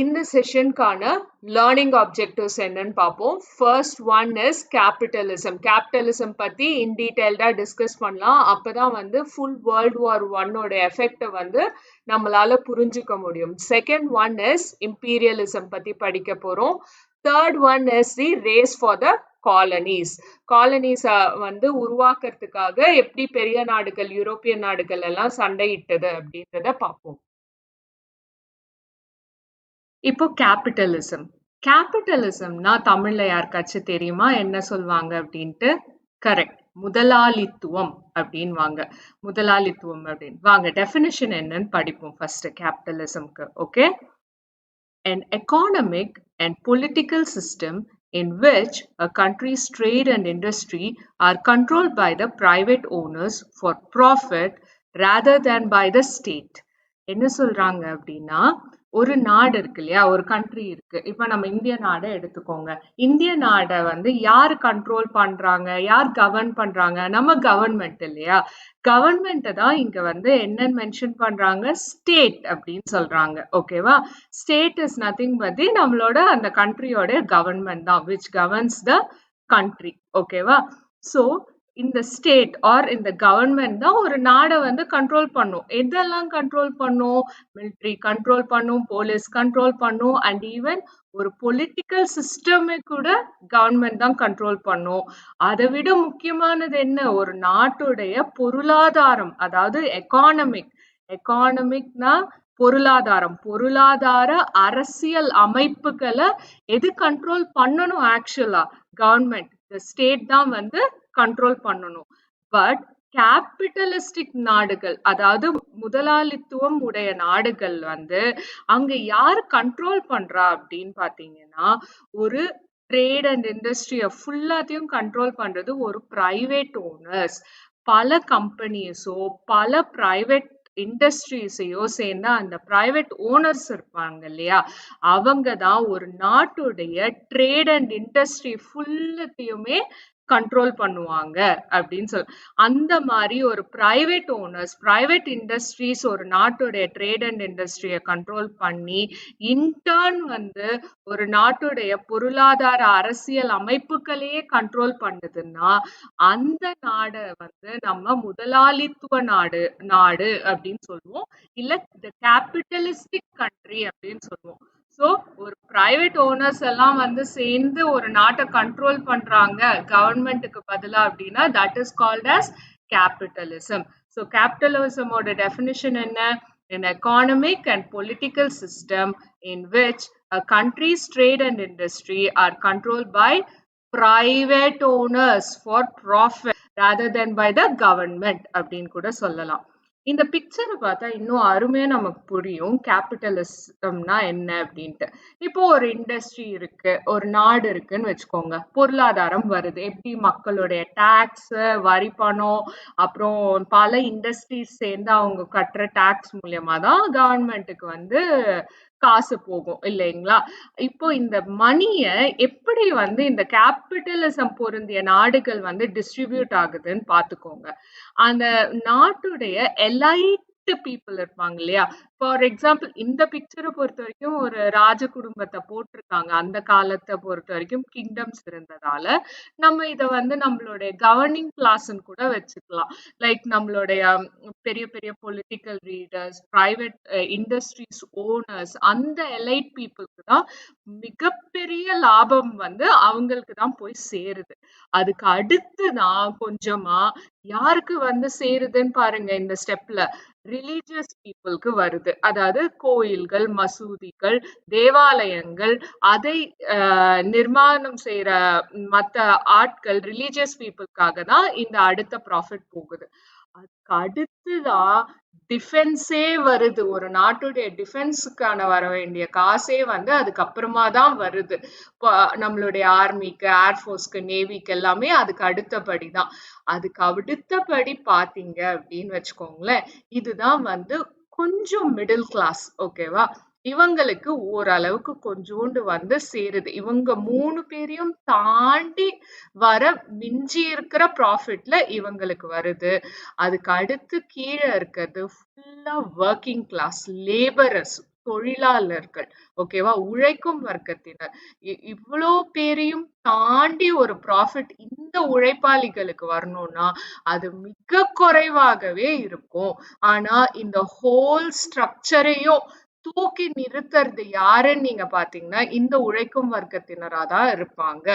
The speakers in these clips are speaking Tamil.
இந்த செஷனுக்கான லேர்னிங் ஆப்ஜெக்டிவ்ஸ் என்னன்னு பார்ப்போம். First one is capitalism. Capitalism பத்தி இன் டீடைல்டா டிஸ்கஸ் பண்ணலாம். அப்பதான் வந்து ஃபுல் வேர்ல்ட் வார் ஒன்னோட எஃபெக்டை வந்து நம்மளால புரிஞ்சுக்க முடியும். செகண்ட் ஒன் இஸ் இம்பீரியலிசம் பத்தி படிக்க போறோம். Third one is the race for the colonies. Colonies வந்து உருவாக்குறதுக்காக எப்படி பெரிய நாடுகள், யூரோப்பியன் நாடுகள் எல்லாம் சண்டையிட்டது அப்படின்றத பார்ப்போம். இப்போ கேபிட்டலிசம். கேபிட்டலிசம்னா தமிழ்ல யாருக்காச்சும் தெரியுமா என்ன சொல்வாங்க அப்படின்ட்டு? கரெக்ட், முதலாளித்துவம் அப்படின்வாங்க. முதலாளித்துவம் அப்படின்னு வாங்க டெஃபினிஷன் என்னன்னு படிப்போம் ஃபர்ஸ்ட் கேபிட்டலிசம்க்கு. Okay, an economic and political system in which a country's trade and industry are controlled by the private owners for profit rather than by the state. என்ன சொல்றாங்க அப்படின்னா, ஒரு நாடு இருக்கு இல்லையா, ஒரு கண்ட்ரி இருக்கு. இப்ப நம்ம இந்திய நாடை எடுத்துக்கோங்க. இந்திய நாடை வந்து யார் கண்ட்ரோல் பண்றாங்க, யார் கவர்ன் பண்றாங்க? நம்ம கவர்மெண்ட் இல்லையா. கவர்மெண்ட்டை தான் இங்க வந்து என்னன்னு மென்ஷன் பண்றாங்க, ஸ்டேட் அப்படின்னு சொல்றாங்க. ஓகேவா? ஸ்டேட் இஸ் நத்திங் பட் நம்மளோட அந்த கண்ட்ரியோட கவர்மெண்ட் தான், விச் கவர்ன்ஸ் த கண்ட்ரி. ஓகேவா? ஸோ இந்த ஸ்டேட் ஆர் இந்த கவர்மெண்ட் தான் ஒரு நாடை வந்து கண்ட்ரோல் பண்ணும். எதெல்லாம் கண்ட்ரோல் பண்ணும்? மிலிட்ரி கண்ட்ரோல் பண்ணும், போலீஸ் கண்ட்ரோல் பண்ணும், அண்ட் ஈவன் ஒரு பொலிட்டிக்கல் சிஸ்டமே கூட கவர்மெண்ட் தான் கண்ட்ரோல் பண்ணும். அதை விட முக்கியமானது என்ன? ஒரு நாட்டுடைய பொருளாதாரம், அதாவது எக்கானமிக். எக்கானமிக்னா பொருளாதாரம். பொருளாதார அரசியல் அமைப்புகளை எது கண்ட்ரோல் பண்ணணும்? ஆக்சுவலா கவர்மெண்ட், ஸ்டேட் தான் வந்து கண்ட்ரோல் பண்ணணும். பட் கேபிட்டலிஸ்டிக் நாடுகள், அதாவது முதலாளித்துவம் உடைய நாடுகள் வந்து அங்க யார் கண்ட்ரோல் பண்றா அப்படின்னு பாத்தீங்கன்னா, ஒரு ட்ரேட் அண்ட் இண்டஸ்ட்ரியை ஃபுல்லாத்தையும் கண்ட்ரோல் பண்றது ஒரு பிரைவேட் ஓனர்ஸ். பல கம்பெனிஸோ பல பிரைவேட் இண்டஸ்ட்ரீஸையோ சேர்ந்தா அந்த பிரைவேட் ஓனர்ஸ் இருப்பாங்க இல்லையா, அவங்க தான் ஒரு நாட்டுடைய ட்ரேட் அண்ட் இண்டஸ்ட்ரி ஃபுல்லத்தையுமே கண்ட்ரோல் பண்ணுவாங்க அப்படின்னு சொல். அந்த மாதிரி ஒரு பிரைவேட் ஓனர்ஸ், பிரைவேட் இண்டஸ்ட்ரீஸ் ஒரு நாட்டுடைய ட்ரேட் அண்ட் இண்டஸ்ட்ரியை கண்ட்ரோல் பண்ணி இன்டர்ன் வந்து ஒரு நாட்டுடைய பொருளாதார அரசியல் அமைப்புகளையே கண்ட்ரோல் பண்ணுதுன்னா அந்த நாடை வந்து நம்ம முதலாளித்துவ நாடு அப்படின்னு சொல்லுவோம், இல்ல த கேபிட்டலிஸ்டிக் கண்ட்ரி அப்படின்னு சொல்லுவோம். ஸோ ஒரு பிரைவேட் ஓனர்ஸ் எல்லாம் வந்து சேர்ந்து ஒரு நாட்டை கண்ட்ரோல் பண்றாங்க கவர்மெண்ட்டுக்கு பதிலா அப்படின்னா that is called as capitalism. So கேபிட்டலிசமோட டெஃபினிஷன் என்ன? An economic and political system in which a country's trade and industry are controlled by private owners for profit rather than by the government அப்படின்னு கூட சொல்லலாம். இந்த பிக்சரை பார்த்தா இன்னும் அருமையா நமக்கு புரியும் கேபிட்டலிசம்னா என்ன அப்படின்ட்டு. இப்போ ஒரு இண்டஸ்ட்ரி இருக்கு, ஒரு நாடு இருக்குன்னு வச்சுக்கோங்க. பொருளாதாரம் வருது எப்படி? மக்களுடைய டாக்ஸ், வரி பணம், அப்புறம் பல இண்டஸ்ட்ரீஸ் சேர்ந்து அவங்க கட்டுற டாக்ஸ் மூலியமா தான் கவர்மெண்ட்டுக்கு வந்து காசு போகும் இல்லைங்களா. இப்போ இந்த மணிய எப்படி வந்து இந்த கேபிட்டலிசம் பொருந்திய நாடுகள் வந்து டிஸ்ட்ரிபியூட் ஆகுதுன்னு பாத்துக்கோங்க. அந்த நாட்டுடைய எலைட் பீப்புள் இருப்பாங்க இல்லையா. ஃபார் எக்ஸாம்பிள் இந்த பிக்சரை பொறுத்த வரைக்கும் ஒரு ராஜ குடும்பத்தை போட்டிருக்காங்க. அந்த காலத்தை பொறுத்த வரைக்கும் கிங்டம்ஸ் இருந்ததால நம்ம இதை வந்து நம்மளுடைய கவர்னிங் கிளாஸ்ன்னு கூட வச்சுக்கலாம். லைக் நம்மளுடைய பெரிய பெரிய political leaders, private industries owners, அந்த எலைட் பீப்புளுக்கு தான் மிகப்பெரிய லாபம் வந்து அவங்களுக்கு தான் போய் சேருது. அதுக்கு அடுத்துதான் கொஞ்சமா யாருக்கு வந்து சேருதுன்னு பாருங்க. இந்த ஸ்டெப்ல ரிலீஜியஸ் பீப்புளுக்கு வருது. அதாவது கோயில்கள், மசூதிகள், தேவாலயங்கள், அதை நிர்மாணம் செய்யற மத்த ஆட்கள், ரிலீஜியஸ் பீப்புளுக்காக தான் இந்த அடுத்த ப்ராஃபிட் போகுது. அதுக்கு அடுத்துதான் டிஃபென்ஸே வருது. ஒரு நாட்டுடைய டிஃபென்ஸுக்கான வர வேண்டிய காசே வந்து அதுக்கப்புறமா தான் வருது. நம்மளுடைய ஆர்மிக்கு, ஏர்ஃபோர்ஸ்க்கு, நேவிக்கு எல்லாமே அதுக்கு அடுத்தபடி தான். அதுக்கு அடுத்தபடி பாத்தீங்க அப்படின்னு வச்சுக்கோங்களேன், இதுதான் வந்து கொஞ்சம் மிடில் கிளாஸ். ஓகேவா? இவங்களுக்கு ஓரளவுக்கு கொஞ்சோண்டு வந்து சேருது. இவங்க 3 பேரையும் தாண்டி வர மிஞ்சி இருக்கிற ப்ராஃபிட்ல இவங்களுக்கு வருது. அதுக்கு அடுத்து கீழே இருக்கிறது ஃபுல்லா ஒர்க்கிங் கிளாஸ் லேபரர்ஸ். தொழிலாளர்கள், ஓகேவா, உழைக்கும் வர்க்கத்தினர். இவ்வளோ பேரையும் தாண்டி ஒரு ப்ராஃபிட் இந்த உழைப்பாளிகளுக்கு வரணும்னா அது மிக குறைவாகவே இருக்கும். ஆனா இந்த ஹோல் ஸ்ட்ரக்சரையும் தூக்கி நிறுத்துறது யாருன்னு நீங்க பாத்தீங்கன்னா இந்த உழைக்கும் வர்க்கத்தினரா தான் இருப்பாங்க.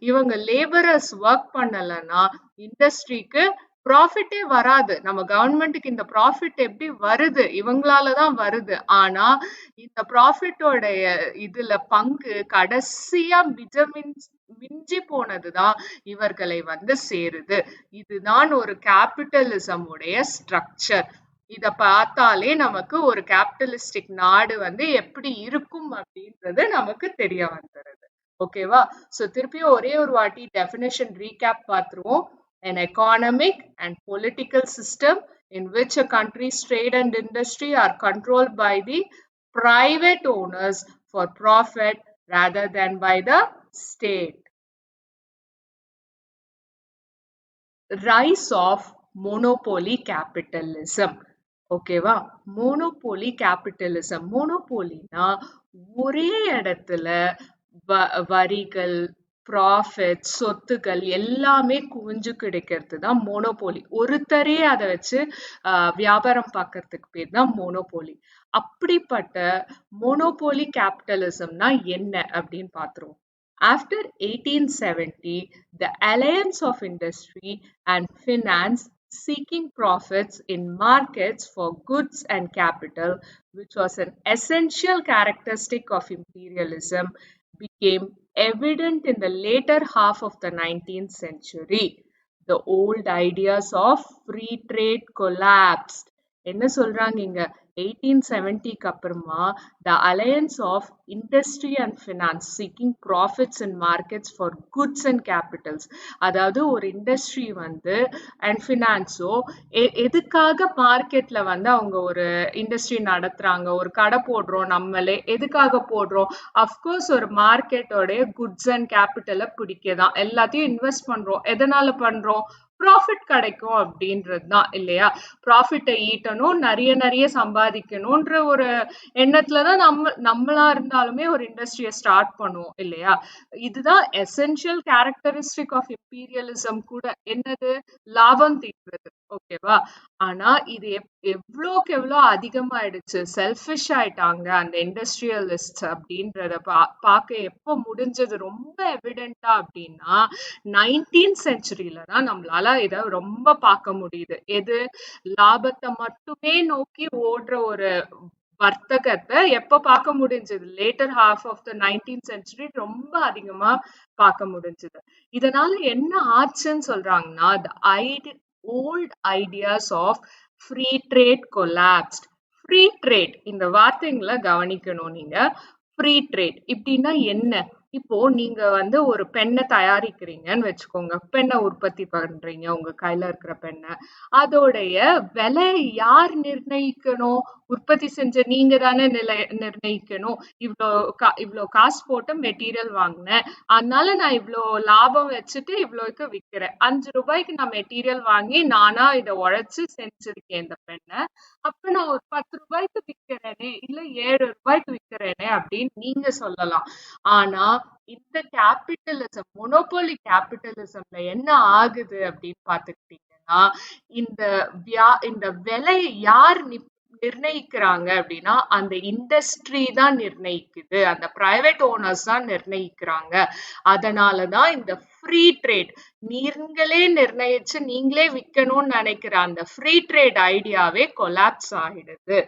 இவங்க லேபரர்ஸ் ஒர்க் பண்ணலன்னா இண்டஸ்ட்ரிக்கு ப்ராஃபிட்டே வராது. நம்ம கவர்மெண்ட்டுக்கு இந்த ப்ராஃபிட் எப்படி வருது, இவங்களாலதான் வருது. ஆனா இந்த ப்ராஃபிட்டோடைய இதுல பங்கு கடைசியா மிஞ்சி போனதுதான் இவர்களை வந்து சேருது. இதுதான் ஒரு கேபிட்டலிசம் உடைய ஸ்ட்ரக்சர். இத பார்த்தாலே நமக்கு ஒரு கேபிட்டலிஸ்டிக் நாடு வந்து எப்படி இருக்கும் அப்படின்றது நமக்கு தெரிய வந்துருது. ஓகேவா? சோ திருப்பியும் ஒரே ஒரு வாட்டி டெஃபினிஷன் ரீகேப் பார்த்துருவோம். An economic and political system in which a country's trade and industry are controlled by the private owners for profit rather than by the state. Rise of monopoly capitalism. ஓகேவா? Monopoly capitalism. மோனோபோலினா ஒரே இடத்துல வரிகள், ப்ராஃபிட், சொத்துக்கள் எல்லாமே குவிஞ்சு கிடைக்கிறது தான் மோனோபோலி. ஒருத்தரே அதை வச்சு வியாபாரம் பார்க்கறதுக்கு பேர் தான் மோனோபோலி. அப்படிப்பட்ட மோனோபோலி கேபிட்டலிசம்னா என்ன அப்படின்னு பார்த்துருவோம். After 1870, the alliance of industry and finance seeking profits in markets for goods and capital, which was an essential characteristic of imperialism, became evident in the later half of the 19th century. The old ideas of free trade collapsed. என்ன சொல்றாங்க இங்க 1870க்கு அப்புறமா the alliance of industry and finance seeking profits in markets for goods and capitals, அதாவது ஒரு இண்டஸ்ட்ரி வந்து அண்ட் ஃபினான்ஸோ எதுக்காக மார்க்கெட்ல வந்து அவங்க ஒரு இண்டஸ்ட்ரி நடத்துறாங்க, ஒரு கடை போடுறோம், நம்மளே எதுக்காக போடுறோம், அஃப்கோர்ஸ் ஒரு மார்க்கெட்டோடைய குட்ஸ் அண்ட் கேபிட்டலை பிடிக்கதான் எல்லாத்தையும் இன்வெஸ்ட் பண்றோம். எதனால பண்றோம்? ப்ராஃபிட் கிடைக்கும் அப்படின்றது தான் இல்லையா? ப்ராஃபிட்டை ஈட்டணும், நிறைய சம்பாதிக்கணும்ன்ற ஒரு எண்ணத்துலதான் நம்மளா இருந்தாலுமே ஒரு இண்டஸ்ட்ரியை ஸ்டார்ட் பண்ணுவோம் இல்லையா? இதுதான் எசென்ஷியல் கேரக்டரிஸ்டிக் ஆஃப் இம்பீரியலிசம் கூட. என்னது? லாபம் தீட்டுறது. ஓகேவா? ஆனா இது எவ்வளோக்கு எவ்வளோ அதிகமாயிடுச்சு, செல்ஃபிஷ் ஆயிட்டாங்க அந்த இண்டஸ்ட்ரியலிஸ்ட் அப்படின்றத பார்க்க எப்போ முடிஞ்சது ரொம்ப எவிடென்டா அப்படின்னா 19th செஞ்சுரியில தான் நம்மளால இத ரொம்ப பார்க்க முடியுது. எது? லாபத்தை மட்டுமே நோக்கி ஓடுற ஒரு வர்த்தகத்தை எப்ப பார்க்க முடிஞ்சது? Later half of the 19th century ரொம்ப அதிகமா பார்க்க முடிஞ்சது. இதனால என்ன ஆச்சுன்னு சொல்றாங்கன்னா the old ideas of free trade collapsed. Free trade இந்த வார்த்தைங்களை கவனிக்கணும் நீங்க. ஃப்ரீ ட்ரேட் இப்படின்னா என்ன? இப்போ நீங்க வந்து ஒரு பெண்ணை தயாரிக்கிறீங்கன்னு வச்சுக்கோங்க, பெண்ணை உற்பத்தி பண்றீங்க, உங்க கையில இருக்கிற பெண்ணை, அதோடைய விலை யார் நிர்ணயிக்கணும்? உற்பத்தி செஞ்ச நீங்க தானே நிர்ணயிக்கணும். இவ்வளோ காசு போட்டு மெட்டீரியல் வாங்கினேன், அதனால நான் இவ்வளோ லாபம் வச்சுட்டு இவ்வளோக்கு விற்கிறேன். 5 ரூபாய்க்கு நான் மெட்டீரியல் வாங்கி நானா இதை உழைச்சு செஞ்சிருக்கேன் இந்த பெண்ணை, அப்ப நான் ஒரு 10 ரூபாய்க்கு விற்கிறேனே, இல்ல 7 ரூபாய்க்கு விற்கிறேனே அப்படின்னு நீங்க சொல்லலாம். ஆனா இந்த கேபிட்டலிசம், மொனோபோலி கேபிட்டலிசம்ல என்ன ஆகுது அப்படின்னு பாத்துக்கிட்டீங்கன்னா, இந்த விலையை யார் நிர்ணயிக்கிறாங்க அப்படின்னா அந்த இண்டஸ்ட்ரி தான் நிர்ணயிக்குது, அந்த பிரைவேட் ஓனர்ஸ் தான் நிர்ணயிக்கிறாங்க. அதனாலதான் இந்த ஃப்ரீ ட்ரேட், நீங்களே நிர்ணயிச்சு நீங்களே விற்கணும்னு நினைக்கிற அந்த ஃப்ரீ ட்ரேட் ஐடியாவே கொலாப்ஸ் ஆகிடுது.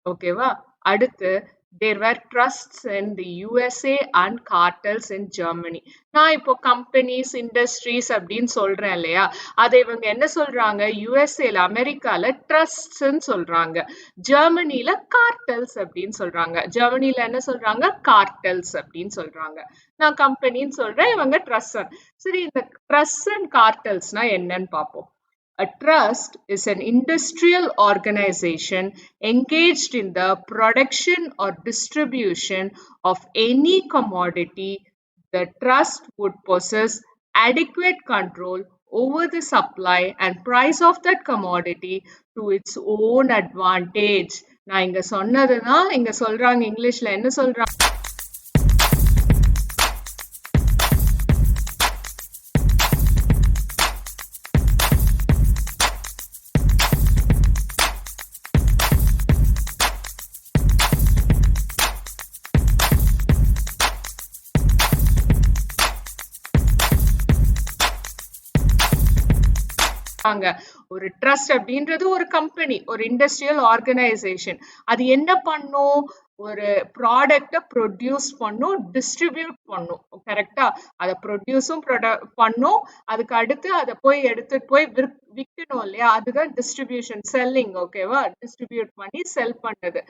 ஓகேவா? அடுத்து there were trusts in the USA and cartels in Germany. நான் இப்போ கம்பெனிஸ், இண்டஸ்ட்ரீஸ் அப்படின்னு சொல்றேன் இல்லையா? அதை இவங்க என்ன சொல்றாங்க? யுஎஸ்ஏல, அமெரிக்கால ட்ரஸ்ட்ஸ்ன்னு சொல்றாங்க, ஜெர்மனில கார்டல்ஸ் அப்படின்னு சொல்றாங்க. ஜெர்மனில என்ன சொல்றாங்க? கார்டல்ஸ் அப்படின்னு சொல்றாங்க. நான் கம்பெனின்னு சொல்றேன், இவங்க ட்ரஸ்ட். சரி, இந்த ட்ரஸ்ட் அண்ட் கார்டல்ஸ்னா என்னன்னு பார்ப்போம். A trust is an industrial organization engaged in the production or distribution of any commodity. The trust would possess adequate control over the supply and price of that commodity to its own advantage. நான் இங்க சொன்னதுதான் இங்க சொல்றாங்க, இங்கிலீஷ்ல என்ன சொல்றாங்க? ஒரு ட்ரஸ்ட் அப்படின்றது ஒரு கம்பெனி, ஒரு இண்டஸ்ட்ரியல் ஆர்கனைசேஷன். அது என்ன பண்ணும்? ஒரு ப்ராடக்ட ப்ரொடியூஸ் பண்ணும், டிஸ்ட்ரிபியூட் பண்ணும். கரெக்டா? அதை ப்ரொடியூஸும் பண்ணும், அதுக்கு அடுத்து அதை போய் எடுத்துட்டு போய் விற்கணும் இல்லையா? அதுதான் டிஸ்ட்ரிபியூஷன், செல்லிங். ஓகேவா? டிஸ்ட்ரிபியூட் பண்ணி செல் பண்ணது.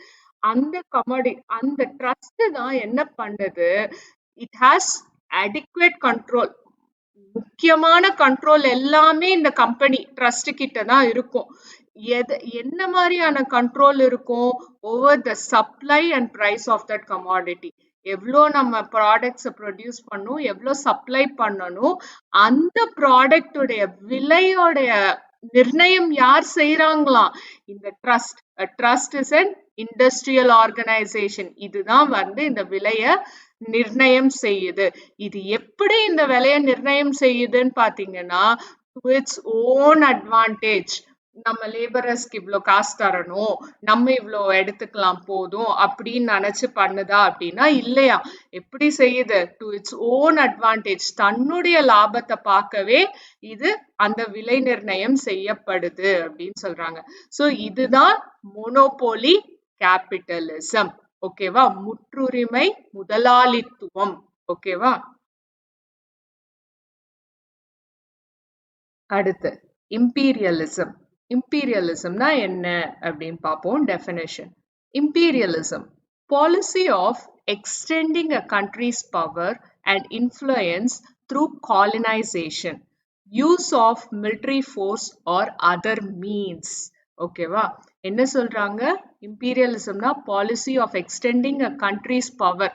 அந்த அந்த ட்ரஸ்ட் தான் என்ன பண்ணுது? It has adequate control. முக்கியமான கண்ட்ரோல் எல்லாமே இந்த கம்பெனி ட்ரஸ்ட் கிட்ட தான் இருக்கும். என்ன மாதிரியான கண்ட்ரோல் இருக்கும்? Over the supply and price of that commodity. எவ்வளோ நம்ம ப்ராடக்ட்ஸ் ப்ரொடியூஸ் பண்ணும், எவ்வளோ சப்ளை பண்ணணும், அந்த ப்ராடக்டுடைய விலையோடைய நிர்ணயம் யார் செய்யறாங்களாம்? இந்த trust. Trust is an industrial organisation. இதுதான் இந்த விலைய நிர்ணயம் செய்யுது. இது எப்படி இந்த விலையை நிர்ணயம் செய்யுதுன்னு பாத்தீங்கன்னா, டு இட்ஸ் ஓன் அட்வான்டேஜ். நம்ம லேபரர்ஸ்க்கு இவ்வளவு காசு தரணும், நம்ம இவ்வளவு எடுத்துக்கலாம் போதும் அப்படின்னு நினைச்சு பண்ணுதா அப்படின்னா இல்லையா? எப்படி செய்யுது? To its own advantage. தன்னுடைய லாபத்தை பார்க்கவே இது அந்த விலை நிர்ணயம் செய்யப்படுது அப்படின்னு சொல்றாங்க. சோ இதுதான் மோனோபோலி கேபிட்டலிசம். ஓகேவா? முற்றுரிமை முதலாளித்துவம். ஓகேவா? அடுத்து இம்பீரியலிசம். இம்பீரியலிசம்னா என்ன அப்படின்னு பார்ப்போம். Definition. Imperialism, policy of extending a country's power and influence through colonization, use of military force or other means. ஓகேவா? என்ன சொல்றாங்க? இம்பீரியலிசம்னா policy of extending a country's power.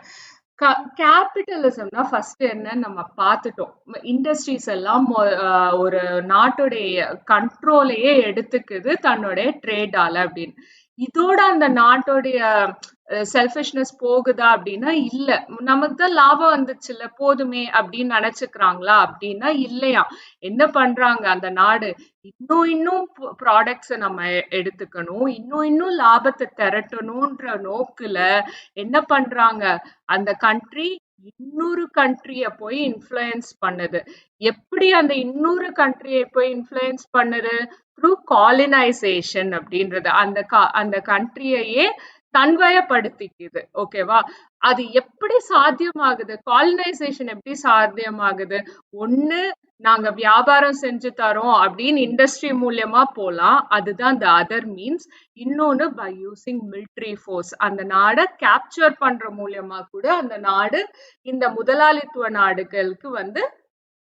கேபிட்டலிசம்னா ஃபர்ஸ்ட் என்ன நம்ம பார்த்துட்டோம். இண்டஸ்ட்ரீஸ் எல்லாம் ஒரு நாட்டுடைய கண்ட்ரோலையே எடுத்துக்குது தன்னுடைய ட்ரேடால அப்படின்னு. இதோட அந்த நாட்டுடைய செல்ஃபிஷ்னஸ் போகுதா அப்படின்னா இல்ல. நமக்கு தான் லாபம் வந்துச்சுல்ல, போதுமே அப்படின்னு நினைச்சுக்கிறாங்களா அப்படின்னா இல்லையா? என்ன பண்றாங்க அந்த நாடு? இன்னும் ப்ராடக்ட்ஸ் நம்ம எடுத்துக்கணும், இன்னும் லாபத்தை திரட்டணும்ன்ற நோக்குல என்ன பண்றாங்க? அந்த கண்ட்ரி இன்னொரு கண்ட்ரிய போய் இன்ஃப்ளூயன்ஸ் பண்ணுது. எப்படி அந்த இன்னொரு கண்ட்ரியை போய் இன்ஃப்ளூயன்ஸ் பண்ணுது? த்ரூ காலனைசேஷன் அப்படின்றது. அந்த கண்ட்ரியையே தன்வயப்படுத்திக்குது. ஓகேவா? அது எப்படி சாத்தியமாகுது? காலனைசேஷன் எப்படி சாத்தியமாகுது? ஒண்ணு நாங்க வியாபாரம் செஞ்சு தரோம் அப்படின்னு இண்டஸ்ட்ரி மூலியமா போலாம், அதுதான் த அதர் மீன்ஸ். இன்னொன்னு பை யூசிங் மிலிட்ரி ஃபோர்ஸ். அந்த நாடை கேப்சர் பண்ற மூலியமா கூட அந்த நாடு இந்த முதலாளித்துவ நாடுகளுக்கு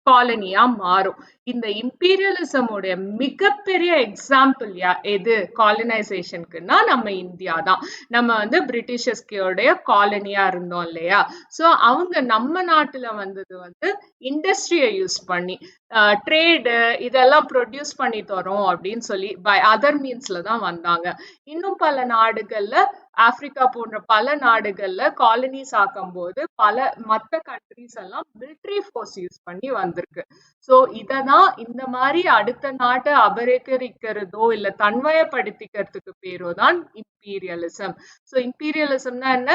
காலனியா மாறும். இந்த இம்பீரியலிசமுடைய மிகப்பெரிய எக்ஸாம்பிள் எது காலனைசேஷனுக்குன்னா நம்ம இந்தியா தான். நம்ம பிரிட்டிஷர்ஸ்கோடைய காலனியா இருந்தோம் இல்லையா? சோ அவங்க நம்ம நாட்டுல வந்தது இண்டஸ்ட்ரியை யூஸ் பண்ணி ட்ரேடு இதெல்லாம் ப்ரொடியூஸ் பண்ணி தரோம் அப்படின்னு சொல்லி பை அதர் மீன்ஸ்ல தான் வந்தாங்க. இன்னும் பல நாடுகள்ல, ஆப்பிரிக்கா போன்ற பல நாடுகள்ல காலனிஸ் ஆக்கும் போது பல மற்ற கண்ட்ரிஸ் எல்லாம் மிலிட்ரி ஃபோர்ஸ் யூஸ் பண்ணி வந்திருக்கு. சோ இததான் இந்த மாதிரி அடுத்த நாட்டை அபகரிக்கிறதோ இல்ல தன்வயப்படுத்திக்கிறதுக்கு பேரோ தான் இம்பீரியலிசம். சோ இம்பீரியலிசம்னா என்ன?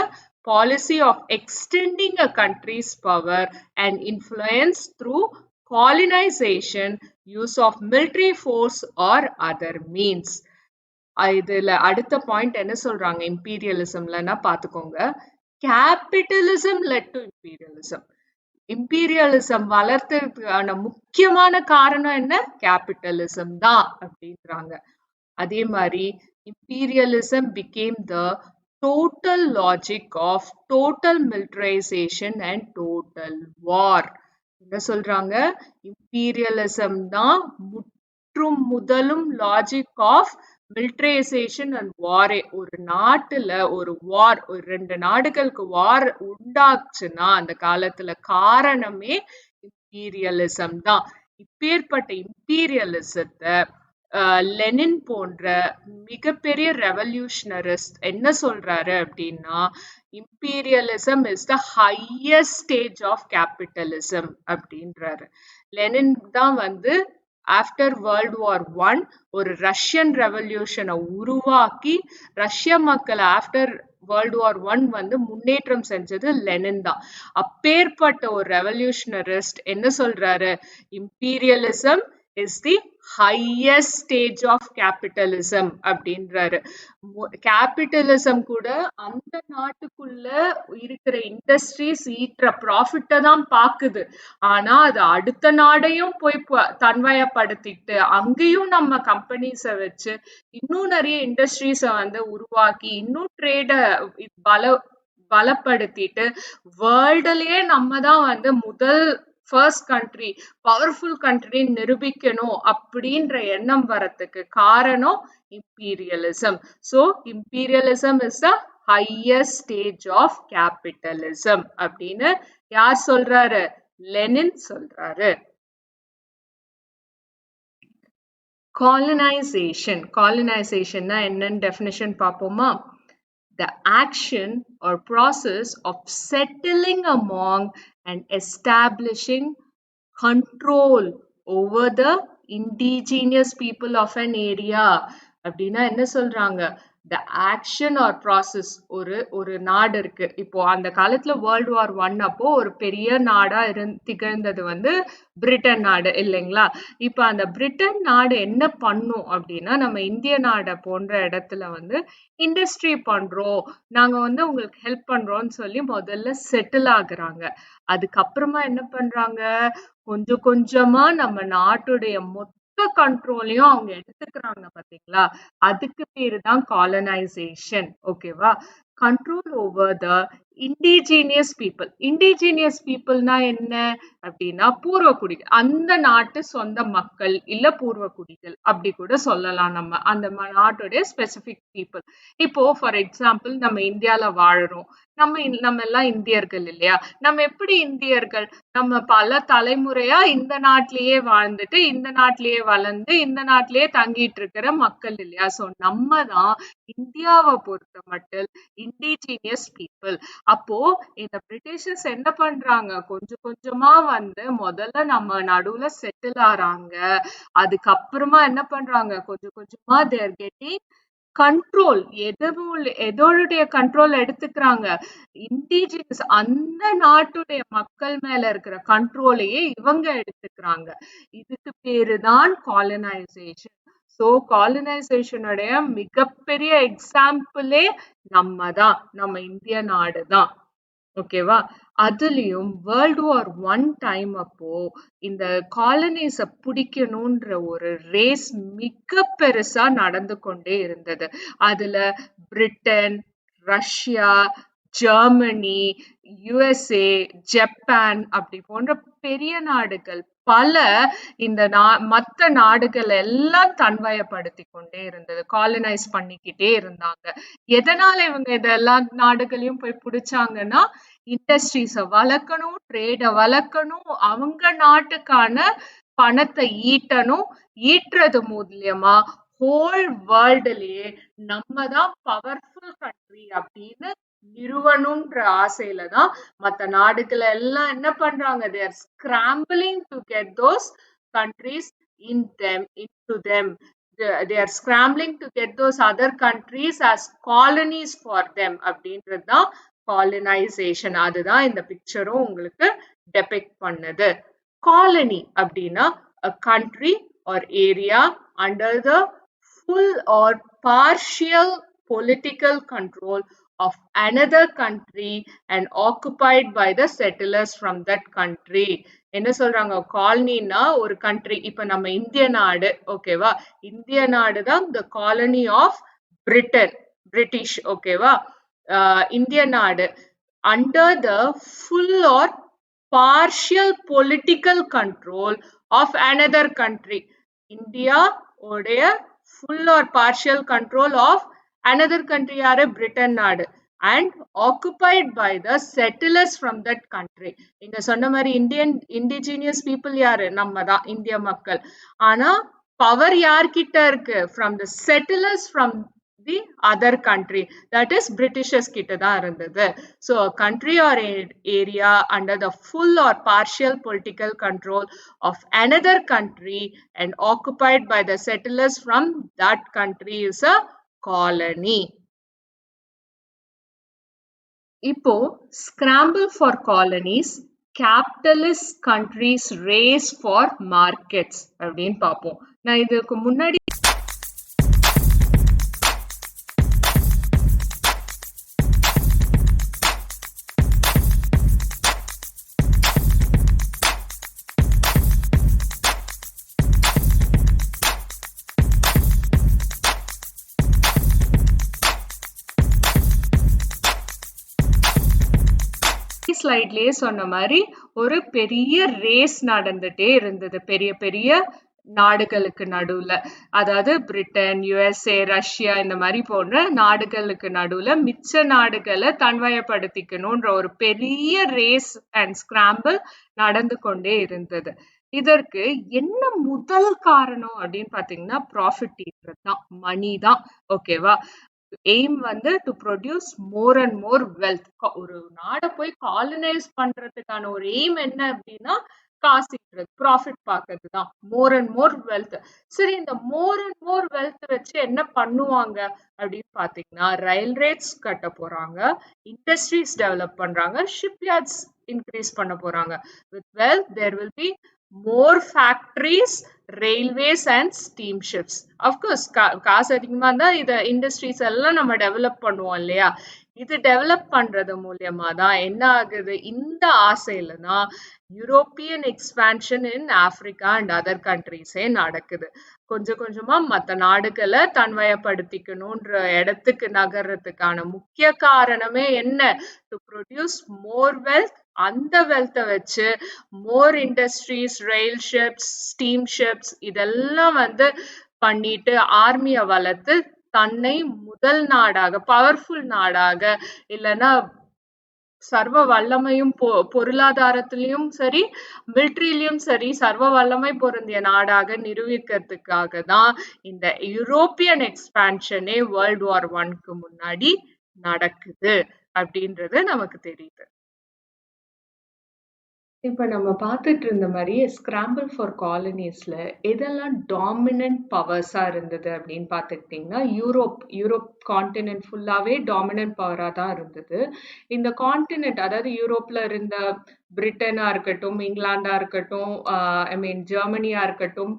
Policy of extending a country's power and influence through colonization, use of military force or other means. இதுல அடுத்த பாயிண்ட் என்ன சொல்றாங்க இம்பீரியலிசம்லன்னா பாத்துக்கோங்க. Capitalism led to imperialism. Imperialism வளர்த்ததுக்கான முக்கியமான காரணம் என்ன? கேபிட்டலிசம் தான் அப்படின்றாங்க. அதே மாதிரி imperialism became the total logic of total militarization and total war. என்ன சொல்றாங்க? இம்பீரியலிசம் தான் முற்றும் முதலும் லாஜிக் ஆஃப் மிலிட்டரைசேஷன் அண்ட் வாரே. ஒரு நாட்டுல ஒரு வார், ஒரு 2 நாடுகளுக்கு வார் உண்டாச்சுன்னா அந்த காலத்துல காரணமே இம்பீரியலிசம் தான். இப்பேற்பட்ட இம்பீரியலிசத்தை லெனின் போன்ற மிகப்பெரிய ரெவல்யூஷனரிஸ்ட் என்ன சொல்றாரு அப்படின்னா, imperialism is the highest stage of capitalism அப்படின்றாரு. லெனின் தான் வந்து ஆஃப்டர் வேர்ல்ட் வார் ஒன் ஒரு ரஷ்யன் ரெவல்யூஷனை உருவாக்கி ரஷ்ய மக்களை ஆஃப்டர் வேர்ல்ட் வார் ஒன் வந்து முன்னேற்றம் செஞ்சது லெனின் தான். அப்பேற்பட்ட ஒரு ரெவல்யூஷனரிஸ்ட் என்ன சொல்றாரு, imperialism is the highest stage of capitalism அப்படின்றாரு. கேபிட்டலிசம் கூட அந்த நாட்டுக்குள்ள இருக்கிற இண்டஸ்ட்ரீஸ் ஈட்டுற ப்ராஃபிட்ட தான் பாக்குது. ஆனா அது அடுத்த நாடையும் போய் தன்வயப்படுத்திட்டு அங்கேயும் நம்ம கம்பெனிஸ வச்சு இன்னும் நிறைய இண்டஸ்ட்ரீஸ வந்து உருவாக்கி இன்னும் ட்ரேட பலப்படுத்திட்டு வேர்ல்டுலயே நம்ம தான் வந்து முதல் ஃபர்ஸ்ட் கண்ட்ரி பவர்ஃபுல் கண்ட்ரி நிரூபிக்கணும் அப்படின்ற எண்ணம் வரத்துக்கு காரணம் imperialism. So imperialism is the highest stage of capitalism அப்படின்னு யார் சொல்றாரு, லெனின் சொல்றாரு. colonization என்னன்னு டெஃபினிஷன் பார்ப்போமா? The action or process of settling among and establishing control over the indigenous people of an area. அப்படின்னா என்ன சொல்றாங்க, the action or process, ஒரு நாடு இருக்கு. இப்போ அந்த காலத்துல வேர்ல்ட் வார் ஒன் அப்போ ஒரு பெரிய நாடா திகழ்ந்தது வந்து பிரிட்டன் நாடு இல்லைங்களா? இப்ப அந்த பிரிட்டன் நாடு என்ன பண்ணும் அப்படின்னா, நம்ம இந்திய நாடை போன்ற இடத்துல வந்து இண்டஸ்ட்ரி பண்றோம், நாங்க வந்து உங்களுக்கு ஹெல்ப் பண்றோம்னு சொல்லி முதல்ல செட்டில் ஆகுறாங்க. அதுக்கப்புறமா என்ன பண்றாங்க, கொஞ்சம் கொஞ்சமா நம்ம நாட்டுடைய மொத்த கண்ட்ரோலையும் அவங்க எடுத்துக்கிறாங்க பாத்தீங்களா? அதுக்கு பேரு தான் காலனைசேஷன். ஓகேவா? Control over the indigenous people. Indigenous பீப்புள்னா என்ன அப்படின்னா பூர்வக்குடிகள், அந்த நாட்டு சொந்த மக்கள் இல்ல பூர்வக்குடிகள் அப்படி கூட சொல்லலாம். நம்ம அந்த நாட்டுடைய ஸ்பெசிபிக் பீப்புள். இப்போ ஃபார் எக்ஸாம்பிள் நம்ம இந்தியால வாழறோம், நம்ம எல்லாம் இந்தியர்கள் இல்லையா? நம்ம எப்படி இந்தியர்கள், நம்ம பல தலைமுறையா இந்த நாட்டிலேயே வாழ்ந்துட்டு இந்த நாட்டிலேயே வளர்ந்து இந்த நாட்டிலேயே தங்கிட்டு இருக்கிற மக்கள் இல்லையா? சோ நம்ம தான் இந்தியாவை பொறுத்த மட்டும் இண்டிஜீனியஸ் பீப்புள். அப்போ இந்த பிரிட்டிஷர்ஸ் என்ன பண்றாங்க, கொஞ்சம் கொஞ்சமா வந்து முதல்ல நம்ம நடுவுல செட்டில் ஆறாங்க. அதுக்கப்புறமா என்ன பண்றாங்க, கொஞ்சம் கொஞ்சமா தேர் கெட்டிங் கண்ட்ரோல். எதோடைய கண்ட்ரோல் எடுத்துக்கிறாங்க, இண்டிஜினஸ் அந்த நாட்டுடைய மக்கள் மேல இருக்கிற கண்ட்ரோலையே இவங்க எடுத்துக்கிறாங்க. இதுக்கு பேருதான் காலனைசேஷன். சோ காலனைசேஷனுடைய மிகப்பெரிய எக்ஸாம்பிளே நம்ம இந்திய நாடு தான். ஓகேவா? அதுலயும் வேர்ல்ட் வார் ஒன் டைம் அப்போ இந்த காலனிஸ பிடிக்கணும்ன்ற ஒரு ரேஸ் மிக பெருசா நடந்து கொண்டே இருந்தது. அதுல Britain, Russia, Germany, USA, Japan அப்படி போன்ற பெரிய நாடுகள் பல இந்த மற்ற நாடுகள் எல்லாம் தன்வயப்படுத்தி கொண்டே இருந்தது, காலனைஸ் பண்ணிக்கிட்டே இருந்தாங்க. எதனால இவங்க இதெல்லாம் நாடுகளையும் போய் பிடிச்சாங்கன்னா, இண்டஸ்ட்ரீஸ வளர்க்கணும், ட்ரேட வளர்க்கணும், அவங்க நாட்டுக்கான பணத்தை ஈட்டணும். ஈட்டுறது மூலியமா ஹோல் வேர்ல்டுலயே நம்ம தான் பவர்ஃபுல் கண்ட்ரி அப்படின்னு நிறுவனும்ன்ற ஆசையில தான் மற்ற நாடுகள் எல்லாம் என்ன பண்றாங்க, they are scrambling to get those countries into them. They are scrambling to get those other countries as colonies for them அப்படின்றது தான் காலனைசேஷன். அதுதான் இந்த பிக்சரும் உங்களுக்கு டெபிக்ட் பண்ணுது. காலனி அப்படின்னா a country or area under the full or partial political control of another country and occupied by the settlers from that country. என்ன சொல்றாங்க, காலனினா ஒரு கண்ட்ரி. இப்ப நம்ம இந்திய நாடு, ஓகேவா? இந்திய நாடு தான் the colony of பிரிட்டிஷ். ஓகேவா? இந்திய நாடு under the full or partial political control of another country. India உடைய full or partial control of another country யாரு, பிரிட்டன் நாடு, and occupied by the settlers from that country. இங்க சொன்ன மாதிரி இண்டிஜினியஸ் பீப்புள் யாரு, நம்ம தான் இந்திய மக்கள். ஆனா பவர் யார்கிட்ட இருக்கு? From the settlers from the other country, that is Britishers கிட்ட தான் இருந்தது. So country or area under the full or partial political control of another country and occupied by the settlers from that country is a colony. இப்போ scramble for colonies, capitalist countries race for markets அப்படின்னு பார்ப்போம். நான் இதுக்கு முன்னாடி ஸ்லைட்லயே சொன்ன மாதிரி ஒரு பெரிய ரேஸ் நடந்துட்டே இருந்தது பெரிய பெரிய நாடுகளுக்கு நடுவுல. அதாவது பிரிட்டன், யுஎஸ்ஏ, ரஷ்யா இந்த மாதிரி போன்ற நாடுகளுக்கு நடுவுல மிச்ச நாடுகளை தன்வயப்படுத்திக்கணும்ன்ற ஒரு பெரிய ரேஸ் அண்ட் ஸ்கிராம்பிள் நடந்து கொண்டே இருந்தது. இதற்கு என்ன முதல் காரணம் அப்படின்னு பாத்தீங்கன்னா ப்ராஃபிட் ஈட்டுறது தான், மணி தான். ஓகேவா? எய்ம் வந்து to produce more and more wealth. ஒரு நாடை போய் காலனைஸ் பண்றதுக்கான ஒரு எய்ம் என்ன அப்படின்னா காசு ஈட்டுறது, ப்ராஃபிட் பார்க்கறது தான், மோர் அண்ட் மோர் வெல்த். சரி, இந்த மோர் அண்ட் மோர் வெல்த் வச்சு என்ன பண்ணுவாங்க அப்படின்னு பாத்தீங்கன்னா ரயில்வேஸ் கட்ட போறாங்க, இண்டஸ்ட்ரீஸ் டெவலப் பண்றாங்க, ஷிப்யார்ட்ஸ் இன்க்ரீஸ் பண்ண போறாங்க. With wealth there will be more factories, railways and steamships. Of course காசு அதிகமா இருந்தா இத இண்டஸ்ட்ரீஸ் எல்லாம் நம்ம டெவலப் பண்ணுவோம் இல்லையா? இது டெவலப் பண்றது மூலியமா தான் என்ன ஆகுது, இந்த ஆசையில தான் European expansion in Africa and other கண்ட்ரீஸே நடக்குது. கொஞ்சம் கொஞ்சமா மற்ற நாடுகளை தன்வயப்படுத்திக்கணும்ன்ற இடத்துக்கு நகர்றதுக்கான முக்கிய காரணமே என்ன? To produce more wealth. அந்த வெல்த்தை வச்சு மோர் இண்டஸ்ட்ரீஸ், ரயில் ஷிப்ஸ், ஸ்டீம் ஷிப்ஸ் இதெல்லாம் வந்து பண்ணிட்டு ஆர்மியை வளர்த்து தன்னை முதல் நாடாக, பவர்ஃபுல் நாடாக, இல்லைன்னா சர்வ வல்லமையும் பொருளாதாரத்திலையும் சரி மிலிட்ரியிலும் சரி சர்வ வல்லமை பொருந்திய நாடாக நிரூபிக்கிறதுக்காக தான் இந்த யூரோப்பியன் எக்ஸ்பான்ஷனே வேர்ல்ட் வார் 1க்கு முன்னாடி நடக்குது அப்படின்றது நமக்கு தெரியுது. இப்ப நம்ம பார்த்துட்டு இருந்த மாதிரி ஸ்கிராம்பிள் ஃபார் காலனிஸ்ல எதெல்லாம் டாமினன்ட் பவர்ஸா இருந்தது அப்படின்னு பார்த்துக்கிட்டிங்கன்னா யூரோப் கான்டினென்ட் ஃபுல்லாவே டாமினன்ட் பவரா தான் இருந்தது. இந்த கான்டினென்ட், அதாவது யூரோப்ல இருந்த பிரிட்டனா இருக்கட்டும், இங்கிலாண்டா இருக்கட்டும், ஜெர்மனியா இருக்கட்டும்,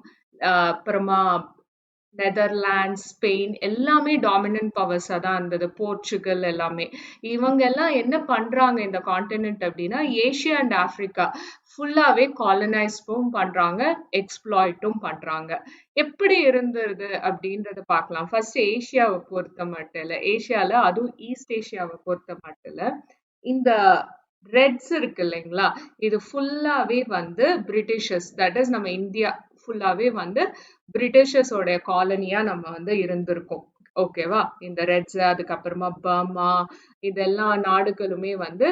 அப்புறமா நெதர்லாண்ட்ஸ், ஸ்பெயின் எல்லாமே டாமினன்ட் பவர்ஸா தான் இருந்தது. போர்ச்சுகல் எல்லாமே. இவங்க எல்லாம் என்ன பண்றாங்க இந்த கான்டினென்ட் அப்படின்னா ஏஷியா அண்ட் ஆப்பிரிக்கா ஃபுல்லாவே காலனைஸ்டும் பண்றாங்க, எக்ஸ்ப்ளாய்ட்டும் பண்றாங்க. எப்படி இருந்தது அப்படின்றத பார்க்கலாம். ஃபர்ஸ்ட் ஏஷியாவை பொறுத்த மட்டும் இல்ல, ஏஷியால அதுவும் ஈஸ்ட் ஏஷியாவை பொறுத்த மட்டும் இல்ல, இந்த ரெட்ஸ் இருக்கு இல்லைங்களா, இது ஃபுல்லாவே வந்து பிரிட்டிஷர்ஸ், தட் இஸ் நம்ம இந்தியா ஃபுல்லாவே வந்து பிரிட்டிஷர்ஸோட காலனியா நம்ம வந்து இருந்திருக்கோம். ஓகேவா? இந்த ரெட்ஸ், அதுக்கப்புறமா பர்மா, இதெல்லாம் நாடுகளுமே வந்து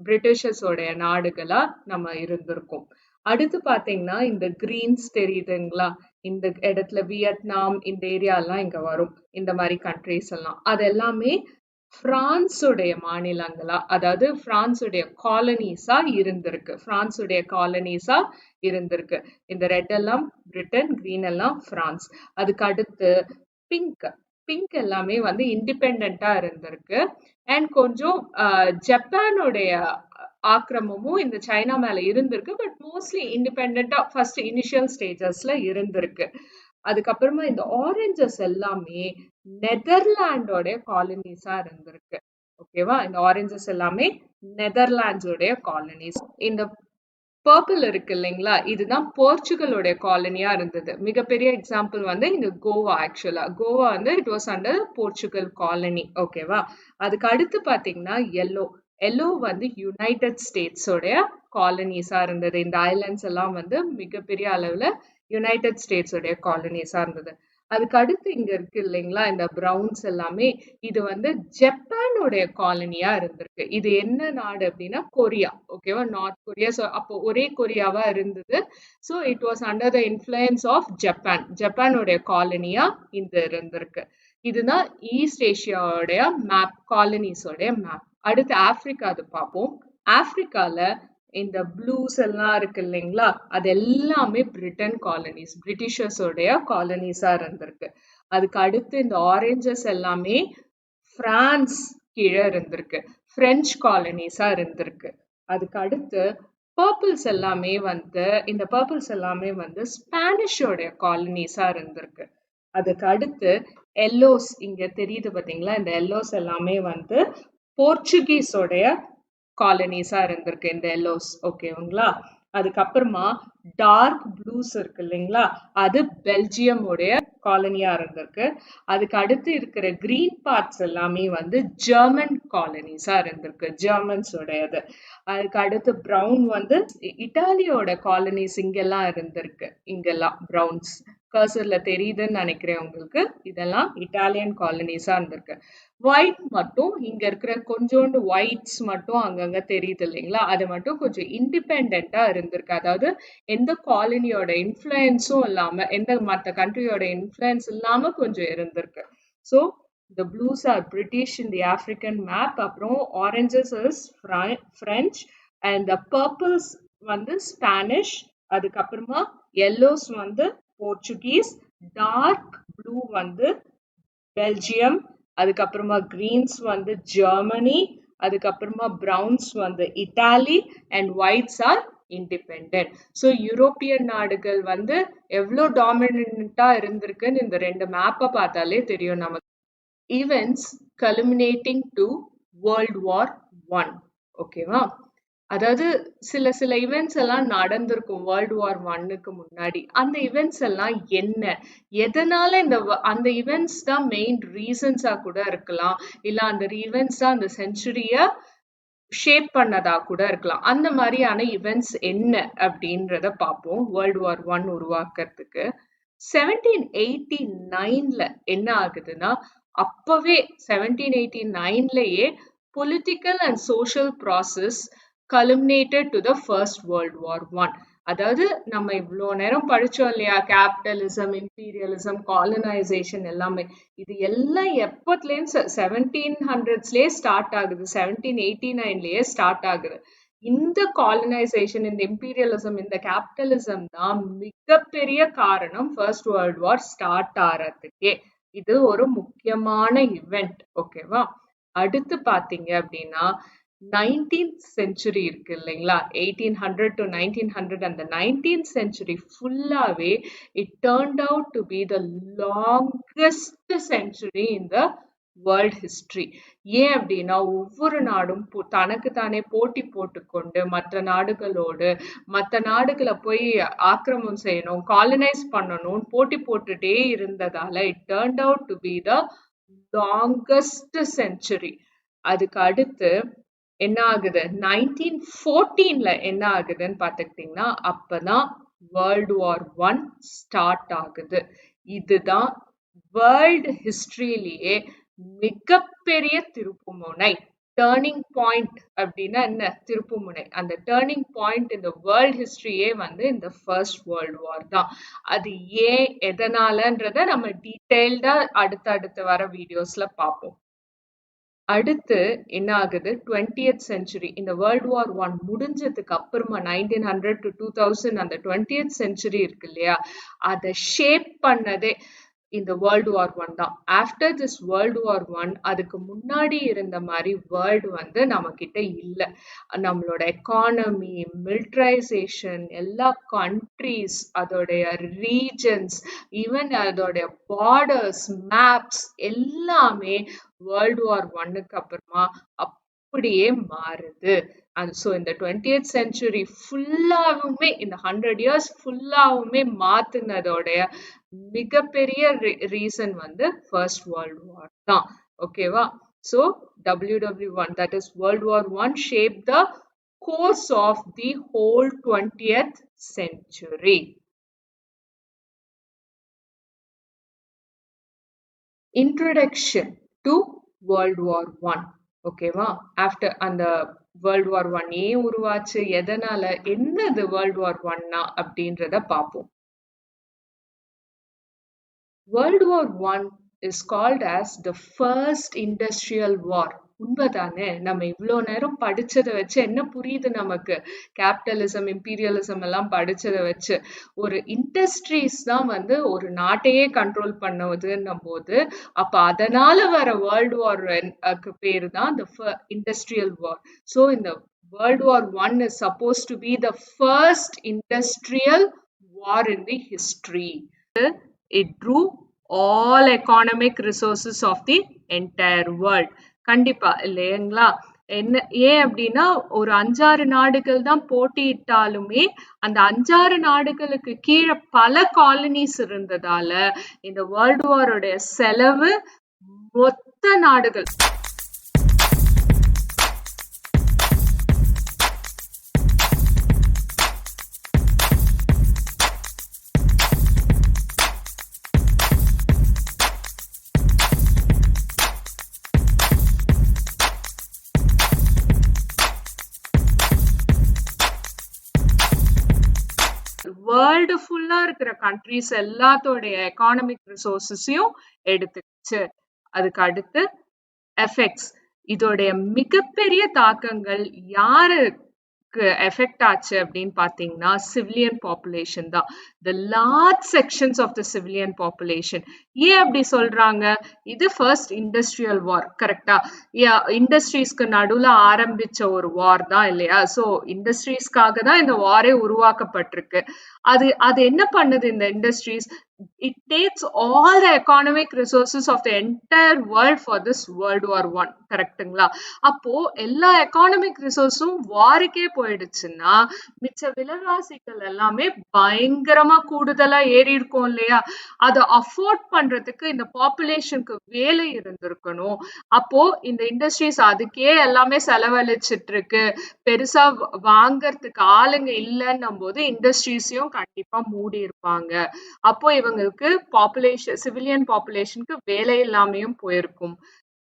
பிரிட்டிஷர்ஸோட நாடுகளா நம்ம இருந்திருக்கோம். அடுத்து பாத்தீங்கன்னா இந்த கிரீன்ஸ் தெரியுதுங்களா, இந்த இடத்துல வியட்நாம், இந்த ஏரியா எல்லாம் இங்க வரும். இந்த மாதிரி கண்ட்ரிஸ் எல்லாம் அது எல்லாமே பிரான்சுடைய மாநிலங்களா, அதாவது பிரான்சுடைய காலனிஸா இருந்திருக்கு. பிரான்சுடைய காலனிஸா இருந்திருக்கு. இந்த ரெட் எல்லாம் பிரிட்டன், கிரீன் எல்லாம் பிரான்ஸ். அதுக்கு அடுத்து பிங்க் எல்லாமே வந்து இண்டிபெண்டா இருந்திருக்கு. அண்ட் கொஞ்சம் ஜப்பானுடைய ஆக்கிரமமும் இந்த சைனா மேல இருந்திருக்கு. பட் மோஸ்ட்லி இண்டிபெண்டா ஃபர்ஸ்ட் இனிஷியல் ஸ்டேஜஸ்ல இருந்திருக்கு. அதுக்கப்புறமா இந்த ஆரஞ்சஸ் எல்லாமே நெதர்லாண்டோட காலனிஸா இருந்திருக்கு. ஓகேவா? இந்த ஆரஞ்சஸ் எல்லாமே நெதர்லாண்ட்ஸோடைய காலனிஸ். இந்த பர்பிள் இருக்கு இல்லைங்களா, இதுதான் போர்ச்சுகலோட காலனியா இருந்தது. மிகப்பெரிய எக்ஸாம்பிள் வந்து இந்த கோவா. ஆக்சுவலா கோவா வந்து it was under Portugal colony. ஓகேவா? அதுக்கு அடுத்து பாத்தீங்கன்னா எல்லோ வந்து யுனைடெட் ஸ்டேட்ஸோடைய காலனிஸா இருந்தது. இந்த ஐலாண்ட்ஸ் எல்லாம் வந்து மிகப்பெரிய அளவுல யுனைடெட் ஸ்டேட்ஸோடைய காலனிஸா இருந்தது. அதுக்கு அடுத்து இங்க இருக்கு இல்லைங்களா இந்த பிரவுன்ஸ் எல்லாமே, இது வந்து ஜப்பானுடைய காலனியா இருந்திருக்கு. இது என்ன நாடு அப்படின்னா கொரியா, ஓகேவா, நார்த் கொரியா. ஸோ அப்போ ஒரே கொரியாவா இருந்தது. So it was under the influence of Japan. ஜப்பானுடைய காலனியா இந்த இருந்திருக்கு. இதுதான் ஈஸ்ட் ஏஷியாவுடைய மேப், காலனிஸோடைய மேப். அடுத்து ஆப்பிரிக்கா அது பார்ப்போம். ஆப்பிரிக்கால இந்த ப்ளூஸ் எல்லாம் இருக்கு இல்லைங்களா, அது எல்லாமே பிரிட்டன் காலனிஸ், பிரிட்டிஷர்ஸோடைய காலனிஸா இருந்திருக்கு. அதுக்கு அடுத்து இந்த ஆரஞ்சஸ் எல்லாமே பிரான்ஸ் கீழே இருந்திருக்கு, பிரெஞ்சு காலனிஸா இருந்திருக்கு. அதுக்கு அடுத்து பர்பிள்ஸ் எல்லாமே வந்து இந்த பர்பிள்ஸ் எல்லாமே வந்து ஸ்பானிஷோடைய காலனிஸா இருந்திருக்கு. அதுக்கு அடுத்து எல்லோஸ் இங்க தெரியுது பாத்தீங்களா, இந்த எல்லோஸ் எல்லாமே வந்து போர்ச்சுகீஸோடைய காலனிஸா இருந்திருக்கு இந்த எல்லோஸ், ஓகேங்களா. அதுக்கப்புறமா டார்க் ப்ளூஸ் இருக்கு இல்லைங்களா, அது பெல்ஜியம் உடைய காலனியா இருந்திருக்கு. அதுக்கு அடுத்து இருக்கிற கிரீன் பார்ட்ஸ் எல்லாமே வந்து ஜெர்மன் காலனிஸா இருந்திருக்கு, ஜெர்மன்ஸ் உடையது. அதுக்கு அடுத்து ப்ரௌன் வந்து இட்டாலியோட காலனிஸ் இங்கெல்லாம் இருந்திருக்கு. இங்கெல்லாம் ப்ரௌன்ஸ் கர்சர்ல தெரியுதுன்னு நினைக்கிறேன் உங்களுக்கு. இதெல்லாம் இட்டாலியன் காலனிஸா இருந்திருக்கு. ஒயிட் மட்டும் இங்க இருக்கிற கொஞ்சோண்டு ஒயிட்ஸ் மட்டும் அங்கங்க தெரியுது இல்லைங்களா, அது மட்டும் கொஞ்சம் இண்டிபெண்டா இருந்திருக்கு. அதாவது எந்த காலனியோட இன்ஃப்ளூயன்ஸும் இல்லாம, எந்த மற்ற கண்ட்ரியோட இன்ஃப்ளூயன்ஸ் இல்லாம கொஞ்சம் இருந்திருக்கு. So the blues are British in the African map, அப்புறம் oranges is French, and the purples வந்து Spanish, அதுக்கப்புறமா yellows வந்து Portuguese, dark blue வந்து பெல்ஜியம், அதுக்கப்புறமா கிரீன்ஸ் வந்து ஜெர்மனி, அதுக்கப்புறமா பிரவுன்ஸ் வந்து Italy, and whites R independent. So European நாடுகள் வந்து எவ்வளோ டாமினண்டா இருந்திருக்குன்னு இந்த ரெண்டு மேப்பை பார்த்தாலே தெரியும் நமக்கு. Events culminating to world war one, ஓகேவா. அதாவது சில இவெண்ட்ஸ் எல்லாம் நடந்திருக்கும் வேர்ல்டு வார் ஒன்னுக்கு முன்னாடி. அந்த இவெண்ட்ஸ் எல்லாம் என்ன, எதனால அந்த இவெண்ட்ஸ் தான் மெயின் ரீசன்ஸா கூட இருக்கலாம், இல்ல அந்த இவெண்ட்ஸ் தான் அந்த செஞ்சுரிய ஷேப் பண்ணதா கூட இருக்கலாம். அந்த மாதிரியான இவெண்ட்ஸ் என்ன அப்படின்றத பார்ப்போம். வேர்ல்டு வார் ஒன் உருவாக்குறதுக்கு 1789ல என்ன ஆகுதுன்னா, அப்பவே 1789லயே political and social process culminated to the First World War One. அதாவது நம்ம இவ்வளோ நேரம் படிச்சோம் இல்லையா, கேபிட்டலிசம், இம்பீரியலிசம், காலனைசேஷன் எல்லாமே, இது எல்லாம் எப்பத்துலேருந்து 1700ஸ்லயே ஸ்டார்ட் ஆகுது, 1789லயே ஸ்டார்ட் ஆகுது. இந்த காலனைசேஷன், இந்த இம்பீரியலிசம், இந்த கேபிட்டலிசம் தான் மிகப்பெரிய காரணம் ஃபர்ஸ்ட் வேர்ல்ட் வார் ஸ்டார்ட் ஆகிறதுக்கே. இது ஒரு முக்கியமான இவெண்ட், ஓகேவா. அடுத்து பாத்தீங்க அப்படின்னா 19th century இருக்கு இல்லைங்களா, 1800 to 1900, அந்த 19th century ஃபுல்லாவே it turned out to be the longest century in the world history. ஏன் அப்படின்னா ஒவ்வொரு நாடும் தனக்கு தானே போட்டி போட்டுக்கொண்டு மற்ற நாடுகளை போய் ஆக்கிரமம் செய்யணும், காலனைஸ் பண்ணணும், போட்டி போட்டுட்டே இருந்ததால it turned out to be the longest century. அதுக்கு அடுத்து என்ன ஆகுது, 1914ல என்ன ஆகுதுன்னு பார்த்துக்கிட்டீங்கன்னா அப்பதான் வேர்ல்டு வார் ஒன் ஸ்டார்ட் ஆகுது. இதுதான் வேர்ல்டு ஹிஸ்டரியிலேயே மிகப்பெரிய திருப்புமுனை, டேர்னிங் பாயிண்ட். அப்படின்னா என்ன, திருப்புமுனை. அந்த டேர்னிங் பாயிண்ட் இந்த வேர்ல்ட் ஹிஸ்டரியே வந்து இந்த ஃபர்ஸ்ட் வேர்ல்டு வார் தான். அது ஏன், எதனாலன்றத நம்ம டீட்டெயில்டா அடுத்த வர வீடியோஸ்ல பார்ப்போம். அடுத்து என்ன ஆகுது, 20th century, இந்த வேர்ல்டு வார் ஒன் முடிஞ்சதுக்கு அப்புறமா 1900 to 2000 அந்த 20th century இருக்கு இல்லையா, அதை ஷேப் பண்ணதே இந்த வேர்ல்டு வார் ஒன் தான். After this world war one அதுக்கு முன்னாடி இருந்த மாதிரி வேர்ல்டு வந்து நம்ம கிட்ட இல்லை. நம்மளோட எக்கானமி, மிலிட்டரைசேஷன், எல்லா கண்ட்ரீஸ், அதோடைய ரீஜன்ஸ், ஈவன் அதோடைய பார்டர்ஸ், மேப்ஸ் எல்லாமே வேர்ல்டு வார் ஒன்னுக்கு அப்புறமா அப்படியே மாறுது. ஸோ இந்த 20th century ஃபுல்லாவுமே, இந்த 100 years ஃபுல்லாவுமே மாத்துனதோடைய மிகப்பெரிய ரீசன் வந்து ஃபர்ஸ்ட் வேர்ல்டு வார் தான், ஓகேவா. So WW1, that is World War I, shaped the course of the whole 20th century. Introduction to world war one. ஓகேவா? ஆஃப்டர் அந்த வேர்ல்ட் வார் ஒன் ஏன் உருவாச்சு, எதனால, என்னது வேர்ல்ட் வார் ஒன்னா அப்படின்றத பார்ப்போம். World War I is called as the first industrial war. உண்மைதானே? நம்ம இவ்வளோ நேரம் படிச்சதை வச்சு என்ன புரியுது நமக்கு? கேபிட்டலிசம், இம்பீரியலிசம் எல்லாம் படிச்சதை வச்சு ஒரு இண்டஸ்ட்ரீஸ் தான் வந்து ஒரு நாட்டையே கண்ட்ரோல் பண்ணுவதுன்னும் போது, அப்ப அதனால வர வேர்ல்டு வார் பேரு தான் the industrial war. So இந்த World War I is supposed to be the first industrial war in the history. It drew all economic resources of the entire world. கண்டிப்பா இல்லைங்களா? ஏன் அப்படின்னா ஒரு 5-6 நாடுகள் தான் போட்டியிட்டாலுமே அந்த 5-6 நாடுகளுக்கு கீழே பல காலனிஸ் இருந்ததால இந்த வேர்ல்டு வாரோட செலவு மொத்த நாடுகள் வேர்ல்டு ஃபுல்லா இருக்கிற கண்ட்ரிஸ் எல்லாத்தோடைய எக்கானமிக் ரிசோர்ஸஸையும் எடுத்துச்சு. அதுக்கு அடுத்து எஃபெக்ட்ஸ். இதோடைய மிகப்பெரிய தாக்கங்கள் யாருக்கு எஃபெக்ட் ஆச்சு அப்படின்னு பாத்தீங்கன்னா சிவிலியன் பாப்புலேஷன் தான். The large sections of the civilian population. ஏன் அப்படி சொல்றாங்க? இது ஃபர்ஸ்ட் இண்டஸ்ட்ரியல் வார், கரெக்டா? இண்டஸ்ட்ரீஸ்க்கு நடுவுல ஆரம்பிச்ச ஒரு வார் தான் இல்லையா? ஸோ இண்டஸ்ட்ரீஸ்க்காக தான் இந்த வாரே உருவாக்கப்பட்டிருக்கு. அது என்ன பண்ணுது இந்த industries? It takes all the economic resources of the entire world for this World War I. கரெக்டுங்களா? அப்போ எல்லா எக்கானமிக் ரிசோர்ஸும் வாருக்கே போயிடுச்சுன்னா மிச்ச விலைவாசிகள் எல்லாமே பயங்கரமா கூடுதலா ஏறி இருக்கும் இல்லையா? அதை அஃபோர்ட் பண்றதுக்கு இந்த பாப்புலேஷனுக்கு வேலை இருந்திருக்கணும். அப்போ இந்த இண்டஸ்ட்ரீஸ் அதுக்கே எல்லாமே செலவழிச்சிட்டு இருக்கு, பெருசா வாங்கறதுக்கு ஆளுங்க இல்லைன்னும் போது இண்டஸ்ட்ரீஸையும் கண்டிப்பா மூடி இருப்பாங்க. அப்போ இவங்களுக்கு பாப்புலேஷன், சிவிலியன் பாப்புலேஷனுக்கு வேலை இல்லாமையும் போயிருக்கும்.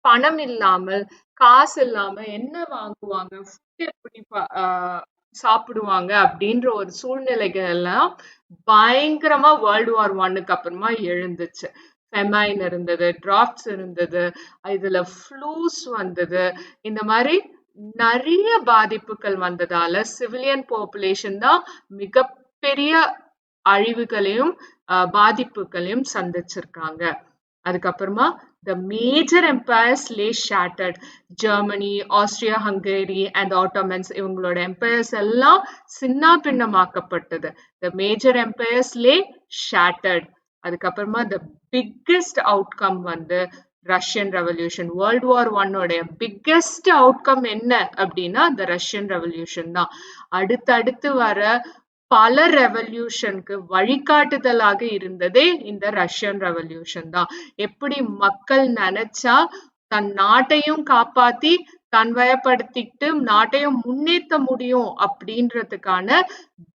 பணம் இல்லாமல், காசு இல்லாம என்ன வாங்குவாங்க, ஃபுட் எப்படி சாப்பிடுவாங்க அப்படின்ற ஒரு சூழ்நிலைகள் எல்லாம் பயங்கரமா வேர்ல்டு வார் ஒன்னுக்கு அப்புறமா எழுந்துச்சு. ஃபெமைன் இருந்தது, டிராப்ட்ஸ் இருந்தது, இதுல ஃப்ளூஸ் வந்தது. இந்த மாதிரி நிறைய பாதிப்புகள் வந்ததால சிவிலியன் பாப்புலேஷன் தான் மிகப்பெரிய அழிவுகளையும் பாதிப்புகளையும் சந்திச்சிருக்காங்க. அதுக்கப்புறமா the major empires lay shattered. Germany, Austria, Hungary and Ottomans இவங்களோட எம்பையர்ஸ் எல்லாம் சின்ன பின்னமாக்கப்பட்டது. the major empires lay shattered. அதுக்கப்புறமா the biggest outcome வந்து ரஷ்யன் ரெவல்யூஷன். வேர்ல்டு வார் ஒன்னோடைய பிக்கெஸ்ட் அவுட்கம் என்ன அப்படின்னா the ரஷ்யன் ரெவல்யூஷன் தான். அடுத்தடுத்து வர பல ரெவல்யூஷனுக்கு வழிகாட்டுதலாக இருந்ததே இந்த ரஷ்யன் ரெவல்யூஷன் தான். எப்படி மக்கள் நினைச்சா தன் நாட்டையும் காப்பாத்தி தன்வயப்படுத்திட்டு நாட்டையும் முன்னேற்ற முடியும் அப்படின்றதுக்கான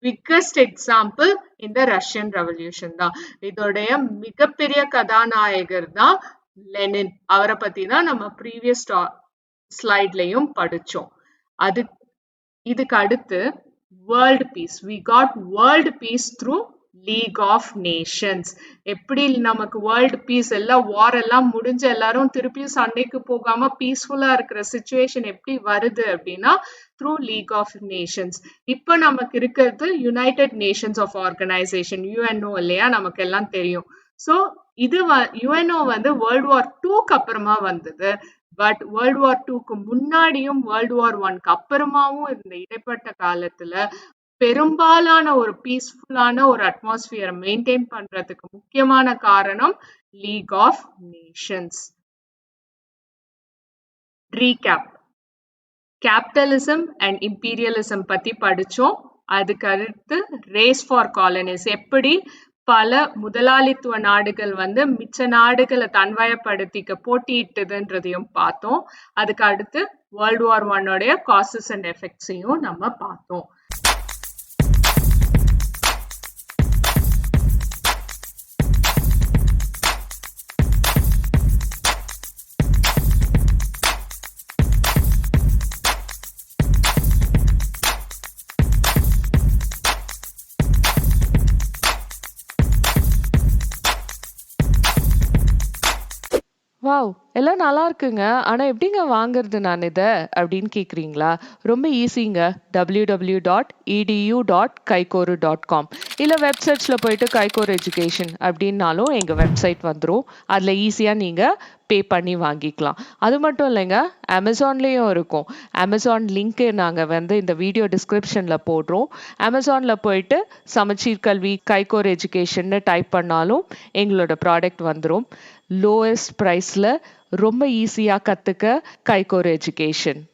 பிக்கஸ்ட் எக்ஸாம்பிள் இந்த ரஷ்யன் ரெவல்யூஷன் தான். இதோடைய மிகப்பெரிய கதாநாயகர் தான் லெனின். அவரை பத்தி தான் நம்ம ப்ரீவியஸ் ஸ்லைட்லயும் படிச்சோம். இதுக்கு அடுத்து world peace. We got world peace through League of Nations. எப்படி நமக்கு வேர்ல்டு பீஸ், எல்லாம் வார் எல்லாம் முடிஞ்சு எல்லாரும் திருப்பியும் சண்டைக்கு போகாம பீஸ்ஃபுல்லா இருக்கிற சிச்சுவேஷன் எப்படி வருது அப்படின்னா த்ரூ லீக் ஆஃப் நேஷன்ஸ். இப்ப நமக்கு இருக்கிறது united nations of organisation, UNO இல்லையா? நமக்கு எல்லாம் தெரியும். ஸோ இது யுஎன்ஓ வந்து வேர்ல்டு வார் டூக்கு அப்புறமா வந்தது. பட் வேர்ல்டு வார் டூக்கு முன்னாடியும் வேர்ல்டு வார் ஒன்க்கு அப்புறமாவும் இந்த இடைப்பட்ட காலத்துல பெரும்பாலான ஒரு பீஸ்ஃபுல்லான ஒரு அட்மாஸ்பியரை மெயின்டைன் பண்றதுக்கு முக்கியமான காரணம் league of nations. Recap. Capitalism and imperialism பத்தி படிச்சோம். அதுக்கு அடுத்து ரேஸ் ஃபார் காலனிஸ், எப்படி பல முதலாளித்துவ நாடுகள் வந்து மிச்ச நாடுகளை தன்வயப்படுத்திக்க போட்டியிட்டதுன்றதையும் பார்த்தோம். அதுக்கு அடுத்து வேர்ல்டு வார் ஒன்னோடைய காசஸ் அண்ட் எஃபெக்ட்ஸையும் நம்ம பார்த்தோம். வாவ்! எல்லாம் நல்லா இருக்குங்க. ஆனா எப்படிங்க வாங்குறது நான் இத? அப்படின்னு கேட்குறீங்களா? ரொம்ப ஈஸிங்க. www.edu.kaikoru.com இல்ல வெப் சர்ச்ல போயிட்டு கைகோர் எஜுகேஷன் அப்படின்னாலும் எங்க வெப்சைட் வந்துரும். அதுல ஈஸியா நீங்க பே பண்ணி வாங்கிக்கலாம். அது மட்டும் இல்லைங்க, அமேசான்லயும் இருக்கும். அமேசான் லிங்க் நாங்க வந்து இந்த வீடியோ டிஸ்கிரிப்ஷன்ல போடுறோம். அமேசான்ல போயிட்டு சமச்சீர் கல்வி கைகோர் எஜுகேஷன்னு டைப் பண்ணாலும் எங்களோட ப்ராடக்ட் வந்துரும். லோயஸ்ட் ப்ரைஸ்ல ரொம்ப ஈஸியா கத்துக்க கைகோர் எஜுகேஷன்.